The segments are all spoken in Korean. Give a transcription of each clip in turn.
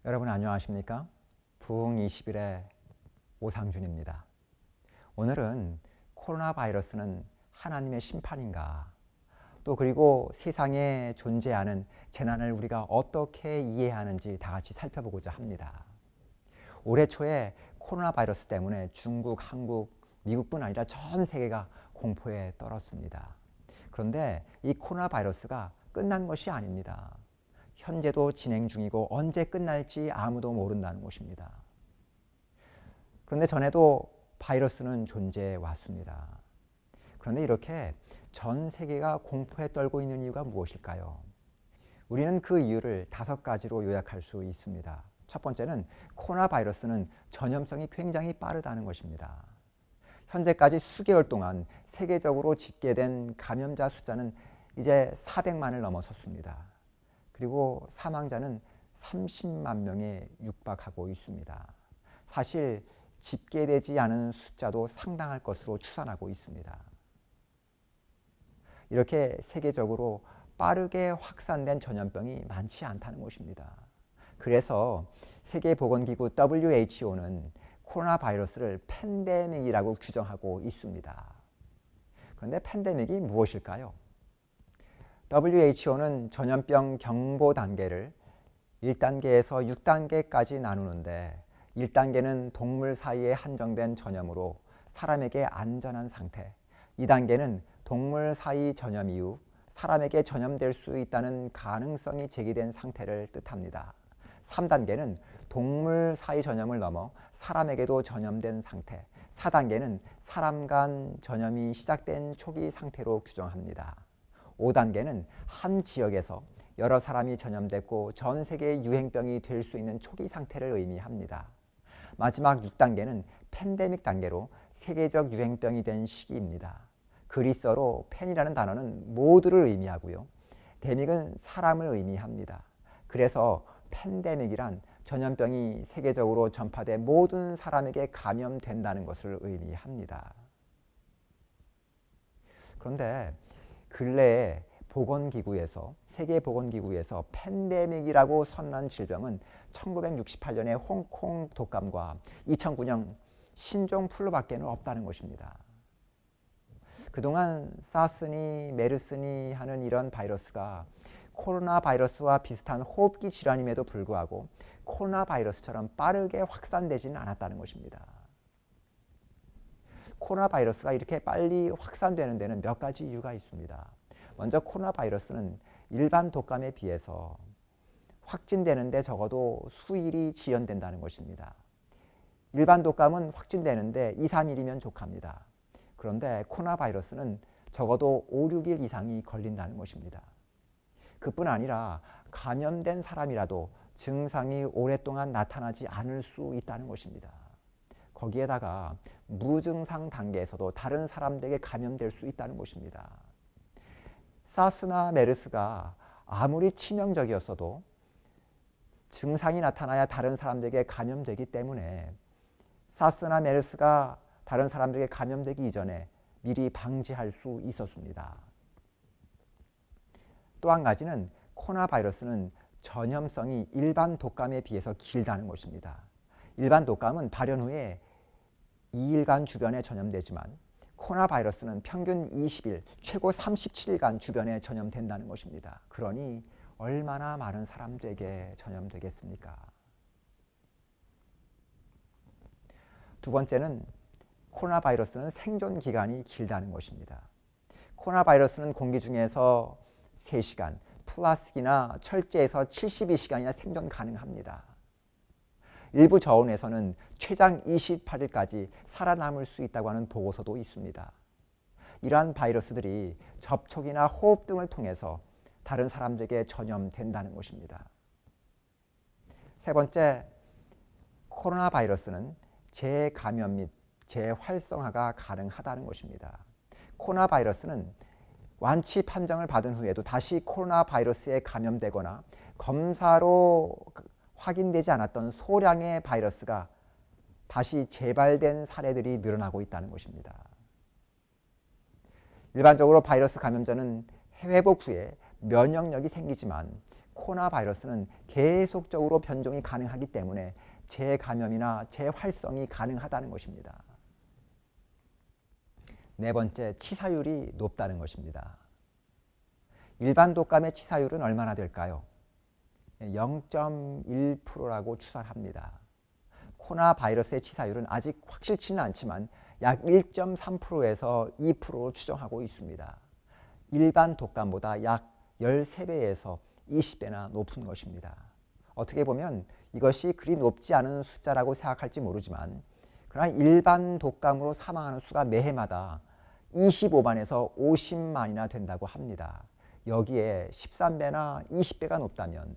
여러분 안녕하십니까? 부흥 20일의 오상준입니다. 오늘은 코로나 바이러스는 하나님의 심판인가? 또 그리고 세상에 존재하는 재난을 우리가 어떻게 이해하는지 다 같이 살펴보고자 합니다. 올해 초에 코로나 바이러스 때문에 중국, 한국, 미국뿐 아니라 전 세계가 공포에 떨었습니다. 그런데 이 코로나 바이러스가 끝난 것이 아닙니다. 현재도 진행 중이고 언제 끝날지 아무도 모른다는 것입니다. 그런데 전에도 바이러스는 존재해 왔습니다. 그런데 이렇게 전 세계가 공포에 떨고 있는 이유가 무엇일까요? 우리는 그 이유를 5가지로 요약할 수 있습니다. 첫 번째는 코로나 바이러스는 전염성이 굉장히 빠르다는 것입니다. 현재까지 수개월 동안 세계적으로 집계된 감염자 숫자는 이제 400만을 넘어섰습니다. 그리고 사망자는 30만 명에 육박하고 있습니다. 사실 집계되지 않은 숫자도 상당할 것으로 추산하고 있습니다. 이렇게 세계적으로 빠르게 확산된 전염병이 많지 않다는 것입니다. 그래서 세계보건기구 WHO는 코로나 바이러스를 팬데믹이라고 규정하고 있습니다. 그런데 팬데믹이 무엇일까요? WHO는 전염병 경보 단계를 1단계에서 6단계까지 나누는데 1단계는 동물 사이에 한정된 전염으로 사람에게 안전한 상태, 2단계는 동물 사이 전염 이후 사람에게 전염될 수 있다는 가능성이 제기된 상태를 뜻합니다. 3단계는 동물 사이 전염을 넘어 사람에게도 전염된 상태, 4단계는 사람 간 전염이 시작된 초기 상태로 규정합니다. 5단계는 한 지역에서 여러 사람이 전염됐고 전 세계 유행병이 될 수 있는 초기 상태를 의미합니다. 마지막 6단계는 팬데믹 단계로 세계적 유행병이 된 시기입니다. 그리스어로 팬이라는 단어는 모두를 의미하고요. 데믹은 사람을 의미합니다. 그래서 팬데믹이란 전염병이 세계적으로 전파돼 모든 사람에게 감염된다는 것을 의미합니다. 그런데 근래에 세계보건기구에서 팬데믹이라고 선언한 질병은 1968년에 홍콩 독감과 2009년 신종플루밖에는 없다는 것입니다. 그동안 사스니 메르스니 하는 이런 바이러스가 코로나 바이러스와 비슷한 호흡기 질환임에도 불구하고 코로나 바이러스처럼 빠르게 확산되지는 않았다는 것입니다. 코로나 바이러스가 이렇게 빨리 확산되는 데는 몇 가지 이유가 있습니다. 먼저 코로나 바이러스는 일반 독감에 비해서 확진되는데 적어도 수일이 지연된다는 것입니다. 일반 독감은 확진되는데 2, 3일이면 족합니다. 그런데 코로나 바이러스는 적어도 5, 6일 이상이 걸린다는 것입니다. 그뿐 아니라 감염된 사람이라도 증상이 오랫동안 나타나지 않을 수 있다는 것입니다. 거기에다가 무증상 단계에서도 다른 사람들에게 감염될 수 있다는 것입니다. 사스나 메르스가 아무리 치명적이었어도 증상이 나타나야 다른 사람들에게 감염되기 때문에 사스나 메르스가 다른 사람들에게 감염되기 이전에 미리 방지할 수 있었습니다. 또 한 가지는 코로나 바이러스는 전염성이 일반 독감에 비해서 길다는 것입니다. 일반 독감은 발현 후에 2일간 주변에 전염되지만 코로나 바이러스는 평균 20일, 최고 37일간 주변에 전염된다는 것입니다. 그러니 얼마나 많은 사람들에게 전염되겠습니까? 두 번째는 코로나 바이러스는 생존 기간이 길다는 것입니다. 코로나 바이러스는 공기 중에서 3시간, 플라스틱이나 철제에서 72시간이나 생존 가능합니다. 일부 저온에서는 최장 28일까지 살아남을 수 있다고 하는 보고서도 있습니다. 이러한 바이러스들이 접촉이나 호흡 등을 통해서 다른 사람들에게 전염된다는 것입니다. 세 번째, 코로나 바이러스는 재감염 및 재활성화가 가능하다는 것입니다. 코로나 바이러스는 완치 판정을 받은 후에도 다시 코로나 바이러스에 감염되거나 검사로 확인되지 않았던 소량의 바이러스가 다시 재발된 사례들이 늘어나고 있다는 것입니다. 일반적으로 바이러스 감염자는 회복 후에 면역력이 생기지만 코로나 바이러스는 계속적으로 변종이 가능하기 때문에 재감염이나 재활성이 가능하다는 것입니다. 네 번째, 치사율이 높다는 것입니다. 일반 독감의 치사율은 얼마나 될까요? 0.1%라고 추산을 합니다. 코로나 바이러스의 치사율은 아직 확실치는 않지만 약 1.3%에서 2%로 추정하고 있습니다. 일반 독감보다 약 13배에서 20배나 높은 것입니다. 어떻게 보면 이것이 그리 높지 않은 숫자라고 생각할지 모르지만 그러나 일반 독감으로 사망하는 수가 매해마다 25만에서 50만이나 된다고 합니다. 여기에 13배나 20배가 높다면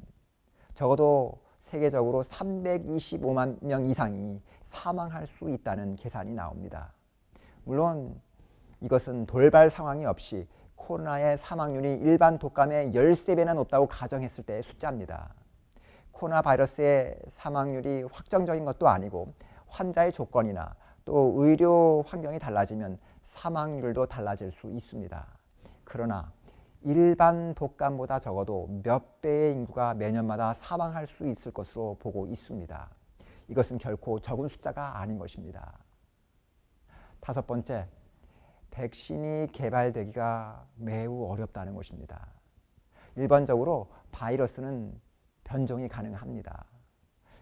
적어도 세계적으로 325만 명 이상이 사망할 수 있다는 계산이 나옵니다. 물론 이것은 돌발 상황이 없이 코로나의 사망률이 일반 독감의 13배나 높다고 가정했을 때의 숫자입니다. 코로나 바이러스의 사망률이 확정적인 것도 아니고 환자의 조건이나 또 의료 환경이 달라지면 사망률도 달라질 수 있습니다. 그러나 일반 독감보다 적어도 몇 배의 인구가 매년마다 사망할 수 있을 것으로 보고 있습니다. 이것은 결코 적은 숫자가 아닌 것입니다. 다섯 번째, 백신이 개발되기가 매우 어렵다는 것입니다. 일반적으로 바이러스는 변종이 가능합니다.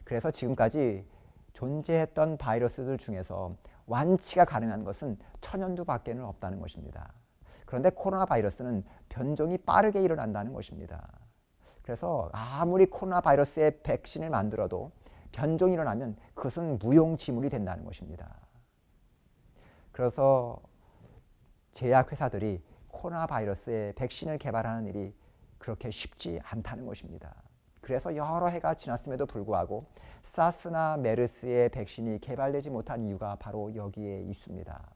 그래서 지금까지 존재했던 바이러스들 중에서 완치가 가능한 것은 천연두밖에는 없다는 것입니다. 그런데 코로나 바이러스는 변종이 빠르게 일어난다는 것입니다. 그래서 아무리 코로나 바이러스의 백신을 만들어도 변종이 일어나면 그것은 무용지물이 된다는 것입니다. 그래서 제약회사들이 코로나 바이러스의 백신을 개발하는 일이 그렇게 쉽지 않다는 것입니다. 그래서 여러 해가 지났음에도 불구하고 사스나 메르스의 백신이 개발되지 못한 이유가 바로 여기에 있습니다.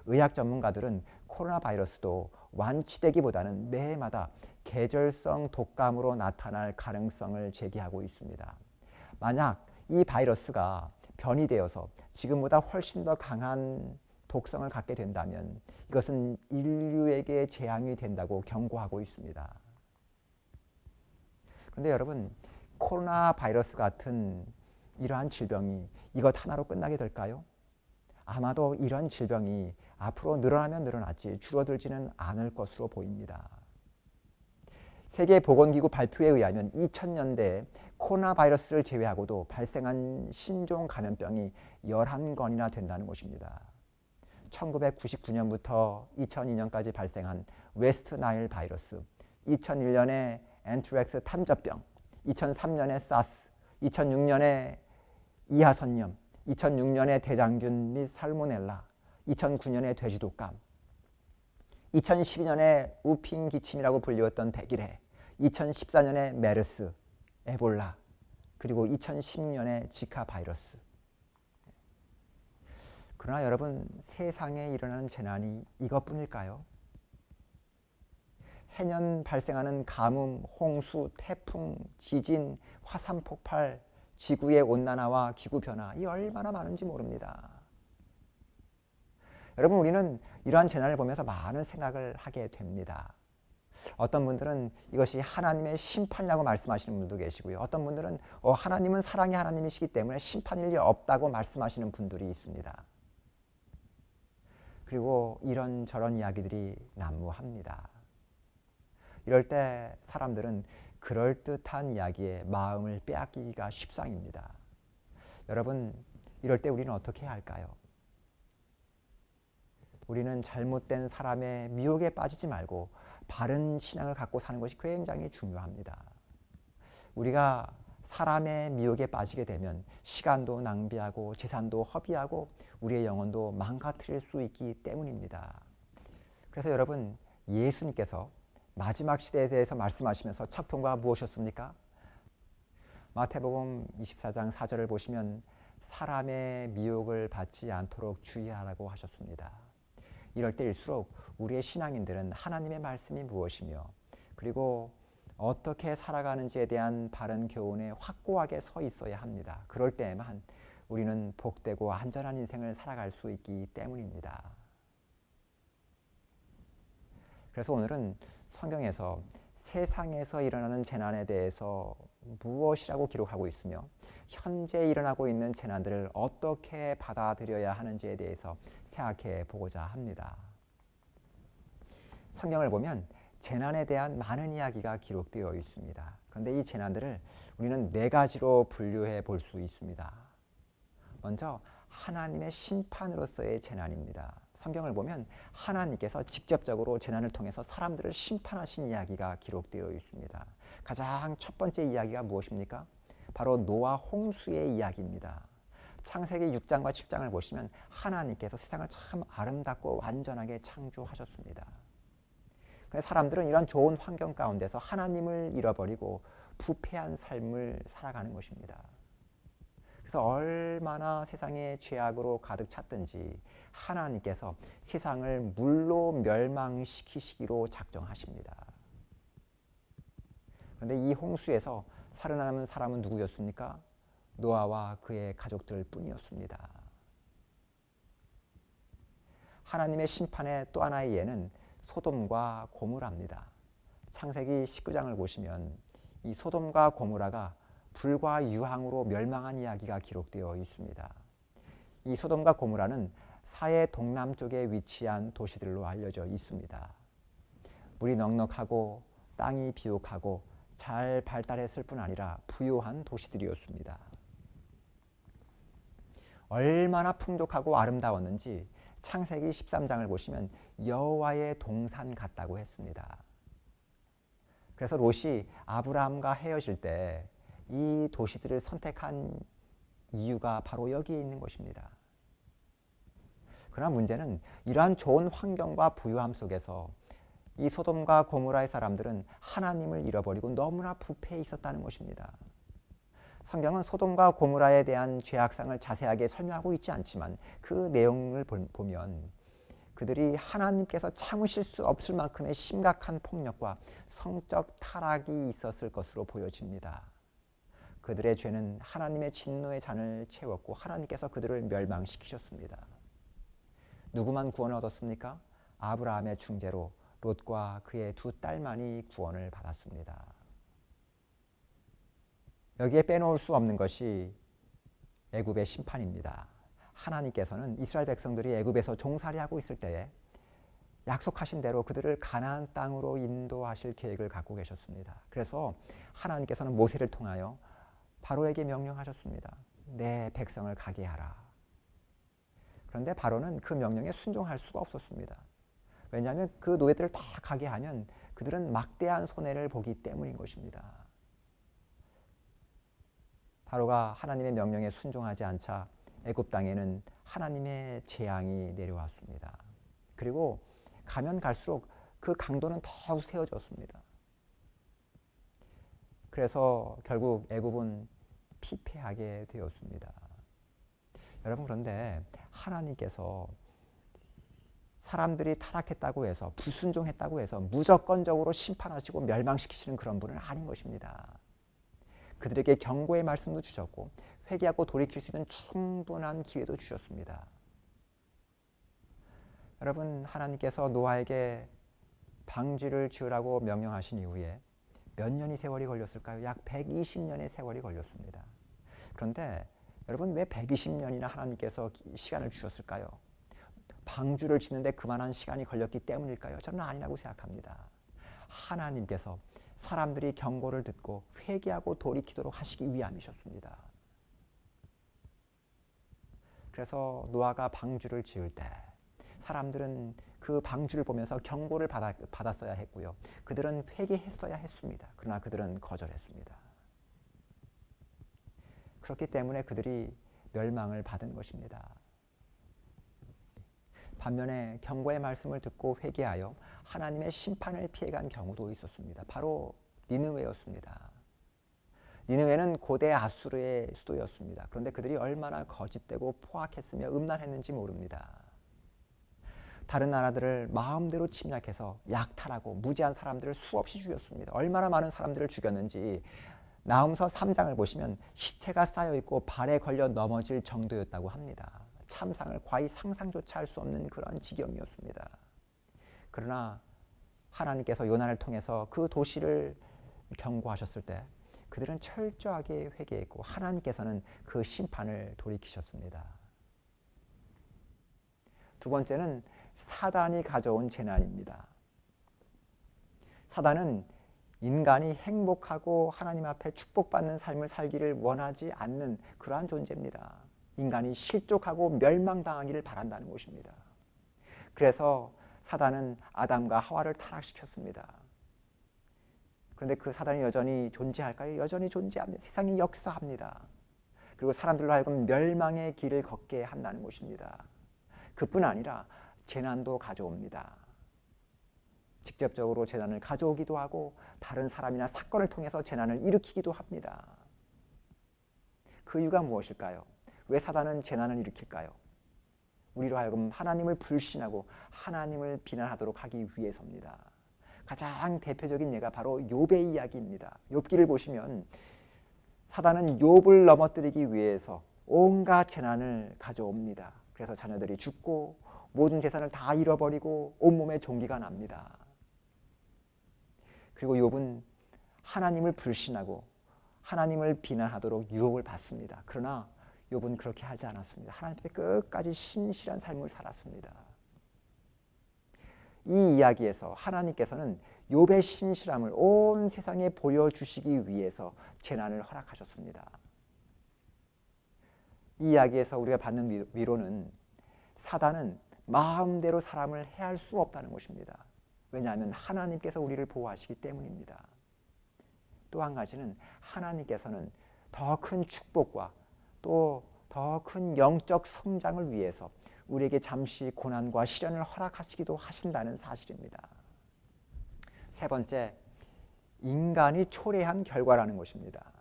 의학 전문가들은 코로나 바이러스도 완치되기보다는 매해마다 계절성 독감으로 나타날 가능성을 제기하고 있습니다. 만약 이 바이러스가 변이되어서 지금보다 훨씬 더 강한 독성을 갖게 된다면 이것은 인류에게 재앙이 된다고 경고하고 있습니다. 그런데 여러분, 코로나 바이러스 같은 이러한 질병이 이것 하나로 끝나게 될까요? 아마도 이런 질병이 앞으로 늘어나면 늘어났지 줄어들지는 않을 것으로 보입니다. 세계보건기구 발표에 의하면 2000년대에 코로나 바이러스를 제외하고도 발생한 신종 감염병이 11건이나 된다는 것입니다. 1999년부터 2002년까지 발생한 웨스트 나일 바이러스, 2001년에 엔트렉스 탐젖병, 2003년에 사스, 2006년에 이하선염, 2006년에 대장균 및 살모넬라, 2009년에 돼지독감, 2012년에 우핑 기침이라고 불리웠던 백일해, 2014년에 메르스, 에볼라, 그리고 2016년에 지카 바이러스. 그러나 여러분, 세상에 일어나는 재난이 이것뿐일까요? 해년 발생하는 가뭄, 홍수, 태풍, 지진, 화산 폭발, 지구의 온난화와 기후변화, 이 얼마나 많은지 모릅니다. 여러분, 우리는 이러한 재난을 보면서 많은 생각을 하게 됩니다. 어떤 분들은 이것이 하나님의 심판이라고 말씀하시는 분도 계시고요. 어떤 분들은 하나님은 사랑의 하나님이시기 때문에 심판일 리 없다고 말씀하시는 분들이 있습니다. 그리고 이런저런 이야기들이 난무합니다. 이럴 때 사람들은 그럴듯한 이야기에 마음을 빼앗기기가 십상입니다. 여러분, 이럴 때 우리는 어떻게 해야 할까요? 우리는 잘못된 사람의 미혹에 빠지지 말고 바른 신앙을 갖고 사는 것이 굉장히 중요합니다. 우리가 사람의 미혹에 빠지게 되면 시간도 낭비하고 재산도 허비하고 우리의 영혼도 망가뜨릴 수 있기 때문입니다. 그래서 여러분, 예수님께서 마지막 시대에 대해서 말씀하시면서 첫 경고가 무엇이었습니까? 마태복음 24장 4절을 보시면 사람의 미혹을 받지 않도록 주의하라고 하셨습니다. 이럴 때일수록 우리의 신앙인들은 하나님의 말씀이 무엇이며 그리고 어떻게 살아가는지에 대한 바른 교훈에 확고하게 서 있어야 합니다. 그럴 때에만 우리는 복되고 안전한 인생을 살아갈 수 있기 때문입니다. 그래서 오늘은 성경에서 세상에서 일어나는 재난에 대해서 무엇이라고 기록하고 있으며 현재 일어나고 있는 재난들을 어떻게 받아들여야 하는지에 대해서 생각해 보고자 합니다. 성경을 보면 재난에 대한 많은 이야기가 기록되어 있습니다. 그런데 이 재난들을 우리는 네 가지로 분류해 볼 수 있습니다. 먼저 하나님의 심판으로서의 재난입니다. 성경을 보면 하나님께서 직접적으로 재난을 통해서 사람들을 심판하신 이야기가 기록되어 있습니다. 가장 첫 번째 이야기가 무엇입니까? 바로 노아 홍수의 이야기입니다. 창세기 6장과 7장을 보시면 하나님께서 세상을 참 아름답고 완전하게 창조하셨습니다. 그런데 사람들은 이런 좋은 환경 가운데서 하나님을 잃어버리고 부패한 삶을 살아가는 것입니다. 그래서 얼마나 세상에 죄악으로 가득 찼든지 하나님께서 세상을 물로 멸망시키시기로 작정하십니다. 그런데 이 홍수에서 살아남은 사람은 누구였습니까? 노아와 그의 가족들 뿐이었습니다. 하나님의 심판의 또 하나의 예는 소돔과 고모라입니다. 창세기 19장을 보시면 이 소돔과 고모라가 불과 유황으로 멸망한 이야기가 기록되어 있습니다. 이 소돔과 고모라는 사해 동남쪽에 위치한 도시들로 알려져 있습니다. 물이 넉넉하고 땅이 비옥하고 잘 발달했을 뿐 아니라 부유한 도시들이었습니다. 얼마나 풍족하고 아름다웠는지 창세기 13장을 보시면 여호와의 동산 같다고 했습니다. 그래서 롯이 아브라함과 헤어질 때 이 도시들을 선택한 이유가 바로 여기에 있는 것입니다. 그러나 문제는 이러한 좋은 환경과 부유함 속에서 이 소돔과 고모라의 사람들은 하나님을 잃어버리고 너무나 부패해 있었다는 것입니다. 성경은 소돔과 고모라에 대한 죄악상을 자세하게 설명하고 있지 않지만 그 내용을 보면 그들이 하나님께서 참으실 수 없을 만큼의 심각한 폭력과 성적 타락이 있었을 것으로 보여집니다. 그들의 죄는 하나님의 진노의 잔을 채웠고 하나님께서 그들을 멸망시키셨습니다. 누구만 구원을 얻었습니까? 아브라함의 중재로 롯과 그의 두 딸만이 구원을 받았습니다. 여기에 빼놓을 수 없는 것이 애굽의 심판입니다. 하나님께서는 이스라엘 백성들이 애굽에서 종살이하고 있을 때에 약속하신 대로 그들을 가나안 땅으로 인도하실 계획을 갖고 계셨습니다. 그래서 하나님께서는 모세를 통하여 바로에게 명령하셨습니다. 내 백성을 가게 하라. 그런데 바로는 그 명령에 순종할 수가 없었습니다. 왜냐하면 그 노예들을 다 가게 하면 그들은 막대한 손해를 보기 때문인 것입니다. 바로가 하나님의 명령에 순종하지 않자 애굽 땅에는 하나님의 재앙이 내려왔습니다. 그리고 가면 갈수록 그 강도는 더욱 세워졌습니다. 그래서 결국 애굽은 피폐하게 되었습니다. 여러분, 그런데 하나님께서 사람들이 타락했다고 해서 불순종했다고 해서 무조건적으로 심판하시고 멸망시키시는 그런 분은 아닌 것입니다. 그들에게 경고의 말씀도 주셨고 회개하고 돌이킬 수 있는 충분한 기회도 주셨습니다. 여러분, 하나님께서 노아에게 방주를 지으라고 명령하신 이후에 몇 년의 세월이 걸렸을까요? 약 120년의 세월이 걸렸습니다. 그런데 여러분, 왜 120년이나 하나님께서 시간을 주셨을까요? 방주를 짓는데 그만한 시간이 걸렸기 때문일까요? 저는 아니라고 생각합니다. 하나님께서 사람들이 경고를 듣고 회개하고 돌이키도록 하시기 위함이셨습니다. 그래서 노아가 방주를 지을 때 사람들은 그 방주를 보면서 경고를 받았어야 했고요. 그들은 회개했어야 했습니다. 그러나 그들은 거절했습니다. 그렇기 때문에 그들이 멸망을 받은 것입니다. 반면에 경고의 말씀을 듣고 회개하여 하나님의 심판을 피해간 경우도 있었습니다. 바로 니느웨였습니다. 니느웨는 고대 아수르의 수도였습니다. 그런데 그들이 얼마나 거짓되고 포악했으며 음란했는지 모릅니다. 다른 나라들을 마음대로 침략해서 약탈하고 무지한 사람들을 수없이 죽였습니다. 얼마나 많은 사람들을 죽였는지 나훔서 3장을 보시면 시체가 쌓여있고 발에 걸려 넘어질 정도였다고 합니다. 참상을 과히 상상조차 할 수 없는 그런 지경이었습니다. 그러나 하나님께서 요나를 통해서 그 도시를 경고하셨을 때 그들은 철저하게 회개했고 하나님께서는 그 심판을 돌이키셨습니다. 두 번째는 사단이 가져온 재난입니다. 사단은 인간이 행복하고 하나님 앞에 축복받는 삶을 살기를 원하지 않는 그러한 존재입니다. 인간이 실족하고 멸망당하기를 바란다는 것입니다. 그래서 사단은 아담과 하와를 타락시켰습니다. 그런데 그 사단이 여전히 존재할까요? 여전히 존재합니다. 세상이 역사합니다. 그리고 사람들로 하여금 멸망의 길을 걷게 한다는 것입니다. 그뿐 아니라 재난도 가져옵니다. 직접적으로 재난을 가져오기도 하고 다른 사람이나 사건을 통해서 재난을 일으키기도 합니다. 그 이유가 무엇일까요? 왜 사단은 재난을 일으킬까요? 우리로 하여금 하나님을 불신하고 하나님을 비난하도록 하기 위해서입니다. 가장 대표적인 예가 바로 욥의 이야기입니다. 욥기를 보시면 사단은 욥을 넘어뜨리기 위해서 온갖 재난을 가져옵니다. 그래서 자녀들이 죽고 모든 재산을 다 잃어버리고 온몸에 종기가 납니다. 그리고 욥은 하나님을 불신하고 하나님을 비난하도록 유혹을 받습니다. 그러나 욥은 그렇게 하지 않았습니다. 하나님 앞에 끝까지 신실한 삶을 살았습니다. 이 이야기에서 하나님께서는 욥의 신실함을 온 세상에 보여주시기 위해서 재난을 허락하셨습니다. 이 이야기에서 우리가 받는 위로는 사단은 마음대로 사람을 해할 수 없다는 것입니다. 왜냐하면 하나님께서 우리를 보호하시기 때문입니다. 또 한 가지는 하나님께서는 더 큰 축복과 또 더 큰 영적 성장을 위해서 우리에게 잠시 고난과 시련을 허락하시기도 하신다는 사실입니다. 세 번째, 인간이 초래한 결과라는 것입니다.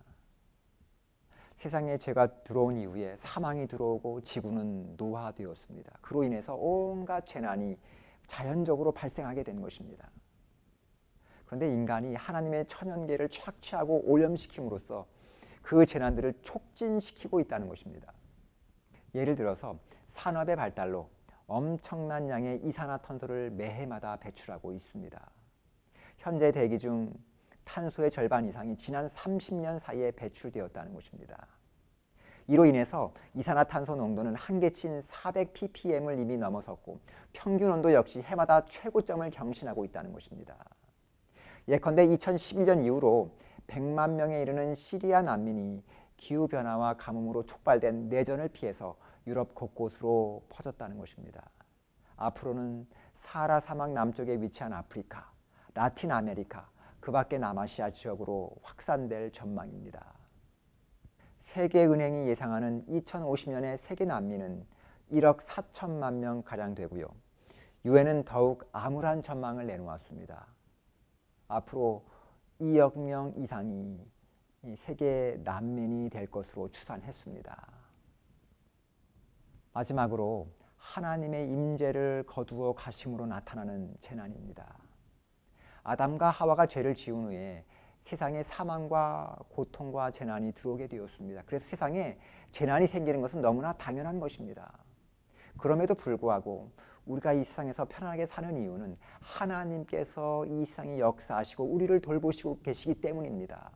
세상에 죄가 들어온 이후에 사망이 들어오고 지구는 노화되었습니다. 그로 인해서 온갖 재난이 자연적으로 발생하게 된 것입니다. 그런데 인간이 하나님의 천연계를 착취하고 오염시킴으로써 그 재난들을 촉진시키고 있다는 것입니다. 예를 들어서 산업의 발달로 엄청난 양의 이산화탄소를 매해마다 배출하고 있습니다. 현재 대기 중 탄소의 절반 이상이 지난 30년 사이에 배출되었다는 것입니다. 이로 인해서 이산화탄소 농도는 한계치인 400ppm을 이미 넘어섰고 평균 온도 역시 해마다 최고점을 경신하고 있다는 것입니다. 예컨대 2011년 이후로 100만 명에 이르는 시리아 난민이 기후변화와 가뭄으로 촉발된 내전을 피해서 유럽 곳곳으로 퍼졌다는 것입니다. 앞으로는 사하라 사막 남쪽에 위치한 아프리카, 라틴 아메리카, 그 밖의 남아시아 지역으로 확산될 전망입니다. 세계은행이 예상하는 2050년의 세계 난민은 1억 4천만 명가량 되고요. 유엔은 더욱 암울한 전망을 내놓았습니다. 앞으로 2억 명 이상이 세계 난민이 될 것으로 추산했습니다. 마지막으로 하나님의 임재를 거두어 가심으로 나타나는 재난입니다. 아담과 하와가 죄를 지은 후에 세상에 사망과 고통과 재난이 들어오게 되었습니다. 그래서 세상에 재난이 생기는 것은 너무나 당연한 것입니다. 그럼에도 불구하고 우리가 이 세상에서 편안하게 사는 이유는 하나님께서 이 세상에 역사하시고 우리를 돌보시고 계시기 때문입니다.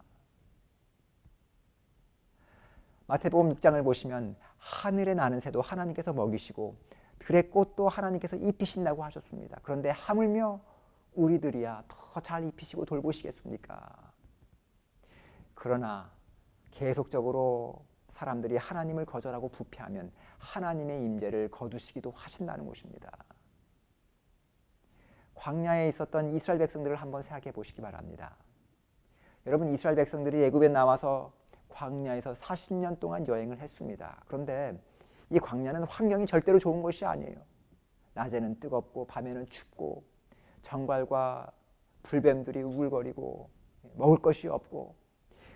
마태복음 6장을 보시면 하늘에 나는 새도 하나님께서 먹이시고 들의 꽃도 하나님께서 입히신다고 하셨습니다. 그런데 하물며 우리들이야 더 잘 입히시고 돌보시겠습니까? 그러나 계속적으로 사람들이 하나님을 거절하고 부패하면 하나님의 임재를 거두시기도 하신다는 것입니다. 광야에 있었던 이스라엘 백성들을 한번 생각해 보시기 바랍니다. 여러분, 이스라엘 백성들이 애굽에 나와서 광야에서 40년 동안 여행을 했습니다. 그런데 이 광야는 환경이 절대로 좋은 것이 아니에요. 낮에는 뜨겁고 밤에는 춥고 정갈과 불뱀들이 우글거리고 먹을 것이 없고,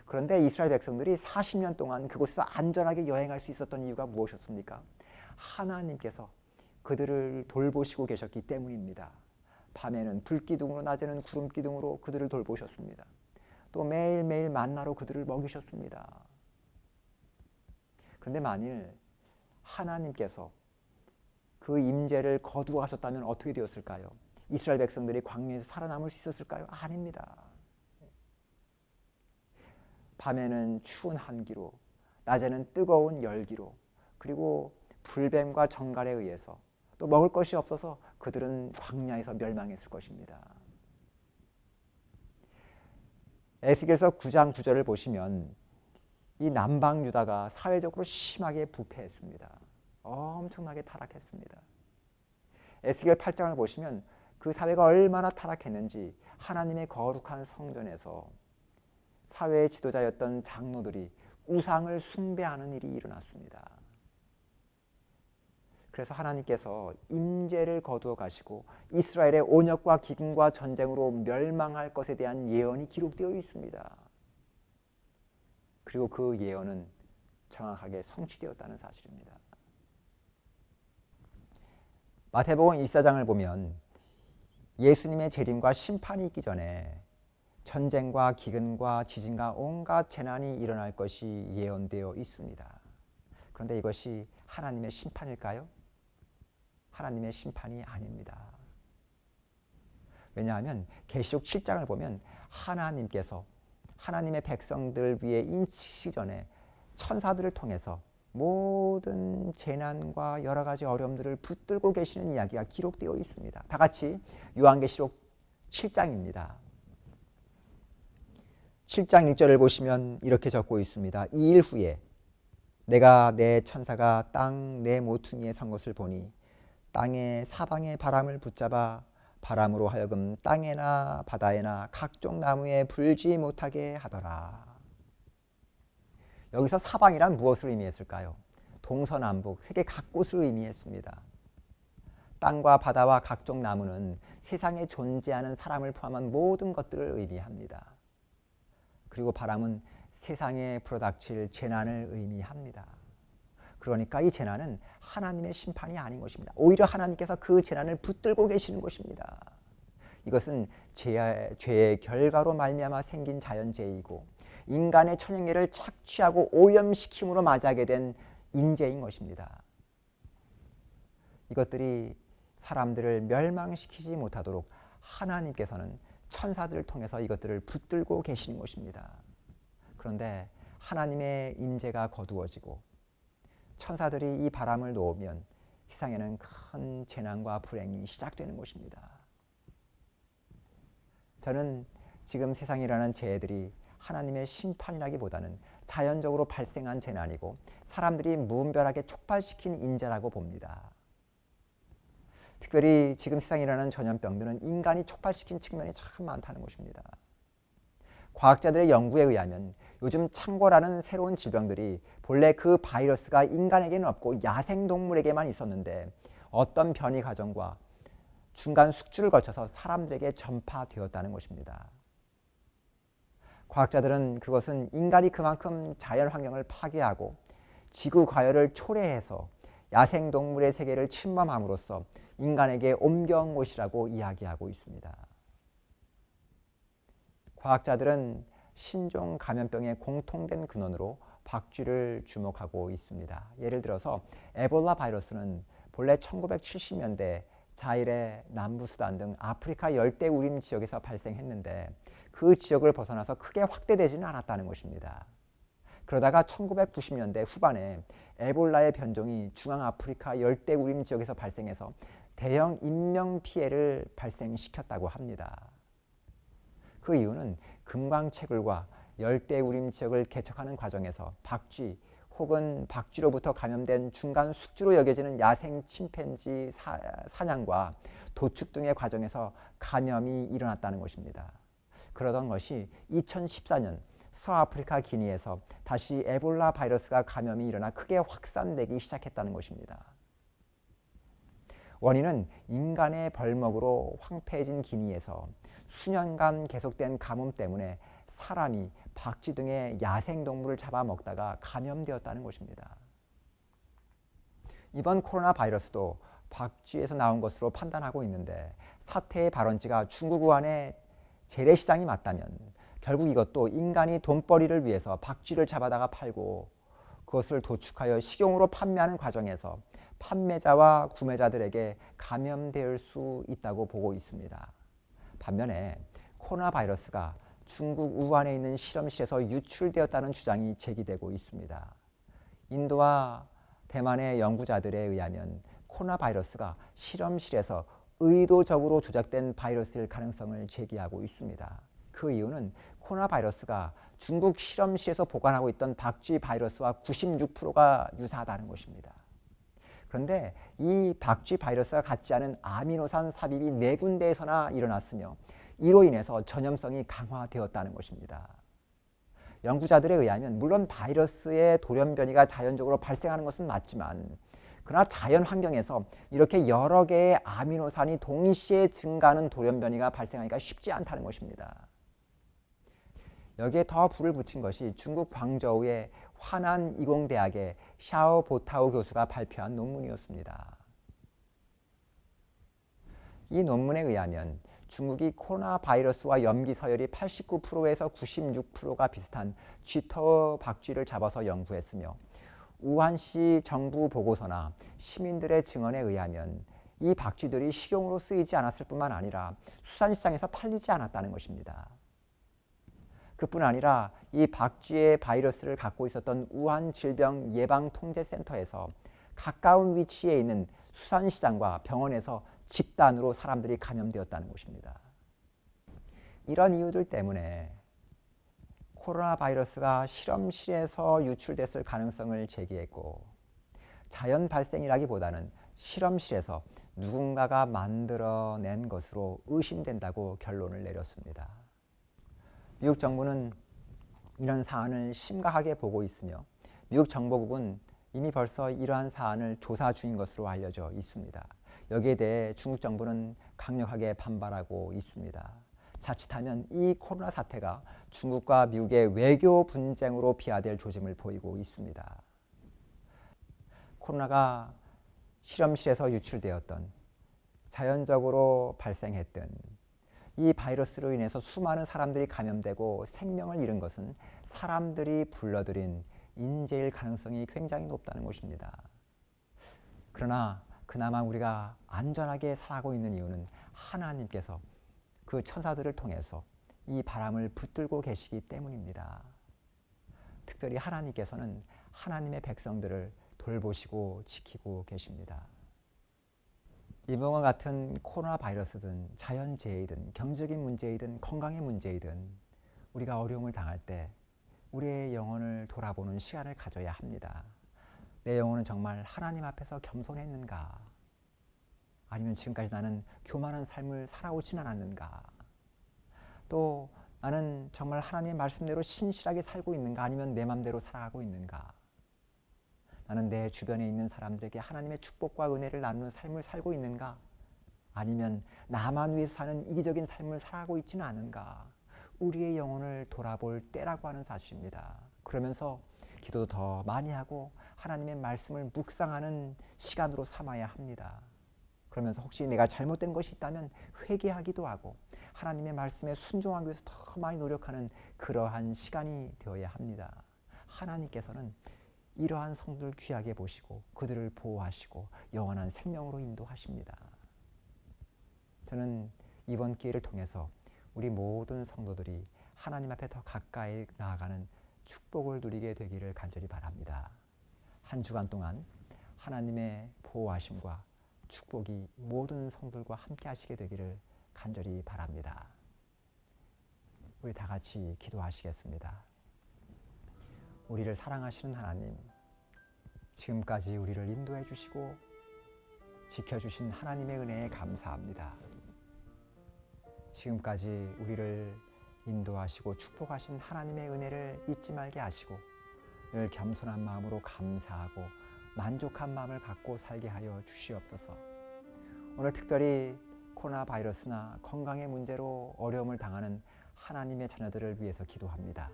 그런데 이스라엘 백성들이 40년 동안 그곳에서 안전하게 여행할 수 있었던 이유가 무엇이었습니까? 하나님께서 그들을 돌보시고 계셨기 때문입니다. 밤에는 불기둥으로 낮에는 구름기둥으로 그들을 돌보셨습니다. 또 매일매일 만나로 그들을 먹이셨습니다. 그런데 만일 하나님께서 그 임재를 거두어 가셨다면 어떻게 되었을까요? 이스라엘 백성들이 광야에서 살아남을 수 있었을까요? 아닙니다. 밤에는 추운 한기로, 낮에는 뜨거운 열기로, 그리고 불뱀과 정갈에 의해서 또 먹을 것이 없어서 그들은 광야에서 멸망했을 것입니다. 에스겔서 9장 9절을 보시면 이 남방 유다가 사회적으로 심하게 부패했습니다. 엄청나게 타락했습니다. 에스겔 8장을 보시면 그 사회가 얼마나 타락했는지 하나님의 거룩한 성전에서 사회의 지도자였던 장로들이 우상을 숭배하는 일이 일어났습니다. 그래서 하나님께서 임재를 거두어 가시고 이스라엘의 온역과 기근과 전쟁으로 멸망할 것에 대한 예언이 기록되어 있습니다. 그리고 그 예언은 정확하게 성취되었다는 사실입니다. 마태복음 24장을 보면 예수님의 재림과 심판이 있기 전에 전쟁과 기근과 지진과 온갖 재난이 일어날 것이 예언되어 있습니다. 그런데 이것이 하나님의 심판일까요? 하나님의 심판이 아닙니다. 왜냐하면 계시록 7장을 보면 하나님께서 하나님의 백성들 위에 인치기 전에 천사들을 통해서 모든 재난과 여러 가지 어려움들을 붙들고 계시는 이야기가 기록되어 있습니다. 다 같이 요한계시록 7장입니다. 7장 1절을 보시면 이렇게 적고 있습니다. 이 일 후에 내가 내 천사가 땅 내 모퉁이에 선 것을 보니 땅의 사방의 바람을 붙잡아 바람으로 하여금 땅에나 바다에나 각종 나무에 불지 못하게 하더라. 여기서 사방이란 무엇을 의미했을까요? 동서남북 세계 각곳을 의미했습니다. 땅과 바다와 각종 나무는 세상에 존재하는 사람을 포함한 모든 것들을 의미합니다. 그리고 바람은 세상에 불어닥칠 재난을 의미합니다. 그러니까 이 재난은 하나님의 심판이 아닌 것입니다. 오히려 하나님께서 그 재난을 붙들고 계시는 것입니다. 이것은 죄의 결과로 말미암아 생긴 자연재해이고 인간의 천연계를 착취하고 오염시킴으로 맞이하게 된 인재인 것입니다. 이것들이 사람들을 멸망시키지 못하도록 하나님께서는 천사들을 통해서 이것들을 붙들고 계시는 것입니다. 그런데 하나님의 임재가 거두어지고 천사들이 이 바람을 놓으면 세상에는 큰 재난과 불행이 시작되는 것입니다. 저는 지금 세상에 일어나는 재해들이 하나님의 심판이라기보다는 자연적으로 발생한 재난이고 사람들이 무분별하게 촉발시킨 인재라고 봅니다. 특별히 지금 세상에 일어나는 전염병들은 인간이 촉발시킨 측면이 참 많다는 것입니다. 과학자들의 연구에 의하면 요즘 창궐하는 새로운 질병들이 본래 그 바이러스가 인간에게는 없고 야생동물에게만 있었는데 어떤 변이 과정과 중간 숙주를 거쳐서 사람들에게 전파되었다는 것입니다. 과학자들은 그것은 인간이 그만큼 자연 환경을 파괴하고 지구 과열을 초래해서 야생동물의 세계를 침범함으로써 인간에게 옮겨온 것이라고 이야기하고 있습니다. 과학자들은 신종 감염병의 공통된 근원으로 박쥐를 주목하고 있습니다. 예를 들어서 에볼라 바이러스는 본래 1970년대 자일의 남부수단 등 아프리카 열대우림 지역에서 발생했는데 그 지역을 벗어나서 크게 확대되지는 않았다는 것입니다. 그러다가 1990년대 후반에 에볼라의 변종이 중앙아프리카 열대우림 지역에서 발생해서 대형 인명피해를 발생시켰다고 합니다. 그 이유는 금광채굴과 열대우림 지역을 개척하는 과정에서 박쥐 혹은 박쥐로부터 감염된 중간 숙주로 여겨지는 야생 침팬지 사냥과 도축 등의 과정에서 감염이 일어났다는 것입니다. 그러던 것이 2014년 서아프리카 기니에서 다시 에볼라 바이러스가 감염이 일어나 크게 확산되기 시작했다는 것입니다. 원인은 인간의 벌목으로 황폐해진 기니에서 수년간 계속된 가뭄 때문에 사람이 박쥐 등의 야생동물을 잡아먹다가 감염되었다는 것입니다. 이번 코로나 바이러스도 박쥐에서 나온 것으로 판단하고 있는데 사태의 발원지가 중국 우한의 재래시장이 맞다면 결국 이것도 인간이 돈벌이를 위해서 박쥐를 잡아다가 팔고 그것을 도축하여 식용으로 판매하는 과정에서 판매자와 구매자들에게 감염될 수 있다고 보고 있습니다. 반면에 코로나 바이러스가 중국 우한에 있는 실험실에서 유출되었다는 주장이 제기되고 있습니다. 인도와 대만의 연구자들에 의하면 코로나 바이러스가 실험실에서 의도적으로 조작된 바이러스일 가능성을 제기하고 있습니다. 그 이유는 코로나 바이러스가 중국 실험실에서 보관하고 있던 박쥐 바이러스와 96%가 유사하다는 것입니다. 그런데 이 박쥐 바이러스가 갖지 않은 아미노산 삽입이 4군데에서나 일어났으며 이로 인해서 전염성이 강화되었다는 것입니다. 연구자들에 의하면 물론 바이러스의 돌연변이가 자연적으로 발생하는 것은 맞지만 그러나 자연 환경에서 이렇게 여러 개의 아미노산이 동시에 증가하는 돌연변이가 발생하기가 쉽지 않다는 것입니다. 여기에 더 불을 붙인 것이 중국 광저우의 화난 이공대학의 샤오 보타오 교수가 발표한 논문이었습니다. 이 논문에 의하면 중국이 코로나 바이러스와 염기 서열이 89%에서 96%가 비슷한 쥐터 박쥐를 잡아서 연구했으며 우한시 정부 보고서나 시민들의 증언에 의하면 이 박쥐들이 식용으로 쓰이지 않았을 뿐만 아니라 수산시장에서 팔리지 않았다는 것입니다. 그뿐 아니라 이 박쥐의 바이러스를 갖고 있었던 우한 질병예방통제센터에서 가까운 위치에 있는 수산시장과 병원에서 집단으로 사람들이 감염되었다는 것입니다. 이런 이유들 때문에 코로나 바이러스가 실험실에서 유출됐을 가능성을 제기했고 자연 발생이라기보다는 실험실에서 누군가가 만들어낸 것으로 의심된다고 결론을 내렸습니다. 미국 정부는 이런 사안을 심각하게 보고 있으며 미국 정보국은 이미 벌써 이러한 사안을 조사 중인 것으로 알려져 있습니다. 여기에 대해 중국 정부는 강력하게 반발하고 있습니다. 자칫하면 이 코로나 사태가 중국과 미국의 외교 분쟁으로 비화될 조짐을 보이고 있습니다. 코로나가 실험실에서 유출되었던 자연적으로 발생했던 이 바이러스로 인해서 수많은 사람들이 감염되고 생명을 잃은 것은 사람들이 불러들인 인재일 가능성이 굉장히 높다는 것입니다. 그러나 그나마 우리가 안전하게 살아가고 있는 이유는 하나님께서 그 천사들을 통해서 이 바람을 붙들고 계시기 때문입니다. 특별히 하나님께서는 하나님의 백성들을 돌보시고 지키고 계십니다. 이번과 같은 코로나 바이러스든 자연재해이든 경제적인 문제이든 건강의 문제이든 우리가 어려움을 당할 때 우리의 영혼을 돌아보는 시간을 가져야 합니다. 내 영혼은 정말 하나님 앞에서 겸손했는가? 아니면 지금까지 나는 교만한 삶을 살아오진 않았는가? 또 나는 정말 하나님의 말씀대로 신실하게 살고 있는가? 아니면 내 맘대로 살아가고 있는가? 나는 내 주변에 있는 사람들에게 하나님의 축복과 은혜를 나누는 삶을 살고 있는가? 아니면 나만 위해서 사는 이기적인 삶을 살아가고 있지는 않은가? 우리의 영혼을 돌아볼 때라고 하는 사실입니다. 그러면서 기도도 더 많이 하고 하나님의 말씀을 묵상하는 시간으로 삼아야 합니다. 그러면서 혹시 내가 잘못된 것이 있다면 회개하기도 하고 하나님의 말씀에 순종하기 위해서 더 많이 노력하는 그러한 시간이 되어야 합니다. 하나님께서는 이러한 성도를 귀하게 보시고 그들을 보호하시고 영원한 생명으로 인도하십니다. 저는 이번 기회를 통해서 우리 모든 성도들이 하나님 앞에 더 가까이 나아가는 축복을 누리게 되기를 간절히 바랍니다. 한 주간 동안 하나님의 보호하심과 축복이 모든 성도들과 함께 하시게 되기를 간절히 바랍니다. 우리 다 같이 기도하시겠습니다. 우리를 사랑하시는 하나님, 지금까지 우리를 인도해 주시고 지켜주신 하나님의 은혜에 감사합니다. 지금까지 우리를 인도하시고 축복하신 하나님의 은혜를 잊지 말게 하시고 늘 겸손한 마음으로 감사하고 만족한 마음을 갖고 살게 하여 주시옵소서. 오늘 특별히 코로나 바이러스나 건강의 문제로 어려움을 당하는 하나님의 자녀들을 위해서 기도합니다.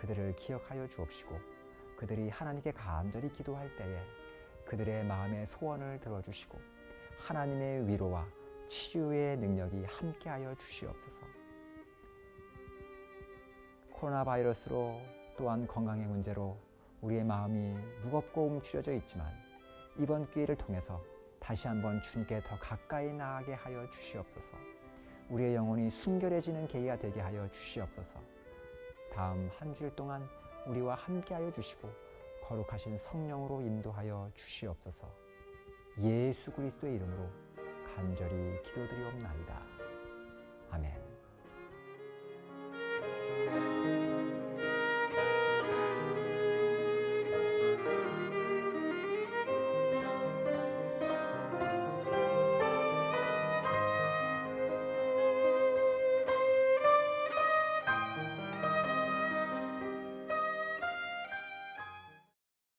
그들을 기억하여 주옵시고 그들이 하나님께 간절히 기도할 때에 그들의 마음의 소원을 들어주시고 하나님의 위로와 치유의 능력이 함께하여 주시옵소서. 코로나 바이러스로 또한 건강의 문제로 우리의 마음이 무겁고 움츠려져 있지만 이번 기회를 통해서 다시 한번 주님께 더 가까이 나아가게 하여 주시옵소서. 우리의 영혼이 순결해지는 계기가 되게 하여 주시옵소서. 다음 한 주일 동안 우리와 함께하여 주시고 거룩하신 성령으로 인도하여 주시옵소서. 예수 그리스도의 이름으로 간절히 기도드리옵나이다. 아멘.